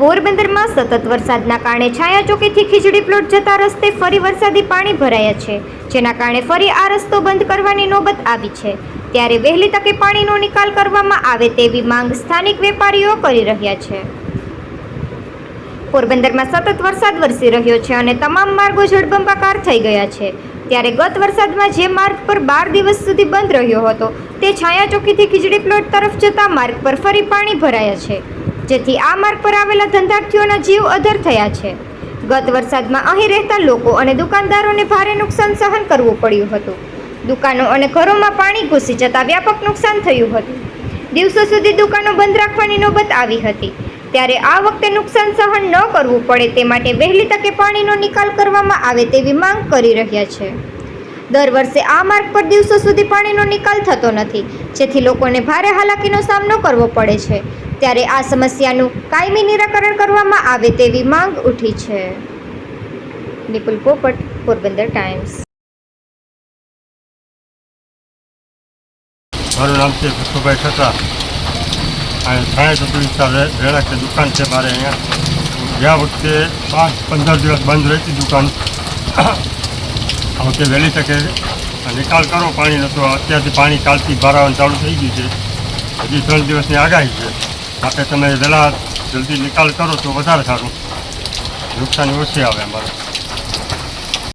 પોરબંદરમાં સતત વરસાદના કારણે છાયાચોકીથી ખીજડી પ્લોટ જતા રસ્તે ફરી વરસાદી પાણી ભરાયા છે, જેના કારણે ફરી આ રસ્તો બંધ કરવાની નોબત આવી છે। ત્યારે વહેલી તકે પાણીનો નિકાલ કરવામાં આવે તેવી માંગ સ્થાનિક વેપારીઓ કરી રહ્યા છે। પોરબંદરમાં સતત વરસાદ વરસી રહ્યો છે અને તમામ માર્ગો જળબંબાકાર થઈ ગયા છે। ત્યારે ગત વરસાદમાં જે માર્ગ પર 12 દિવસ સુધી બંધ રહ્યો હતો તે છાયાચોકીથી ખીજડી પ્લોટ તરફ જતા માર્ગ પર ફરી પાણી ભરાયા છે, જેથી આ માર્ગ પર આવેલા ધંધાર્થીઓના જીવ અધર થયા છે। ગત વરસાદમાં અહીં રહેતા લોકો અને દુકાનદારોને ભારે નુકસાન સહન કરવું પડ્યું હતું। દુકાનો અને ઘરોમાં પાણી ઘૂસી જતા વ્યાપક નુકસાન થયું હતું। દિવસો સુધી દુકાનો બંધ રાખવાની નોબત આવી હતી। ત્યારે આ વખતે નુકસાન સહન ન કરવું પડે તે માટે વહેલી તકે પાણીનો નિકાલ કરવામાં આવે તેવી માંગ કરી રહ્યા છે। દર વર્ષે આ માર્ગ પર દિવસો સુધી પાણીનો નિકાલ થતો નથી, જેથી લોકોને ભારે હાલાકીનો સામનો કરવો પડે છે। ત્યારે આ સમસ્યાનું કાયમી નિરાકરણ કરવામાં આવે તેવી માંગ ઉઠી છે। નિપુલ પોપટ, પોરબંદર ટાઈમ્સ। મારું નામ છે ભીખુભાઈ ખત્રા। અને છાયાચોકી વિસ્તાર રહેલા છે, દુકાન છે મારે અહીંયા। ગયા વખતે 5-15 દિવસ બંધ રહેતી દુકાન, આ વખતે વહેલી તકે નિકાલ કરો પાણીનો, તો અત્યારથી પાણી કાલથી ભરાવાનું ચાલુ થઈ ગયું છે। હજી 3 દિવસની આગાહી છે, આપણે તમે વહેલા જલ્દી નિકાલ કરો તો વધારે સારું, નુકસાની ઓછી આવે અમારે।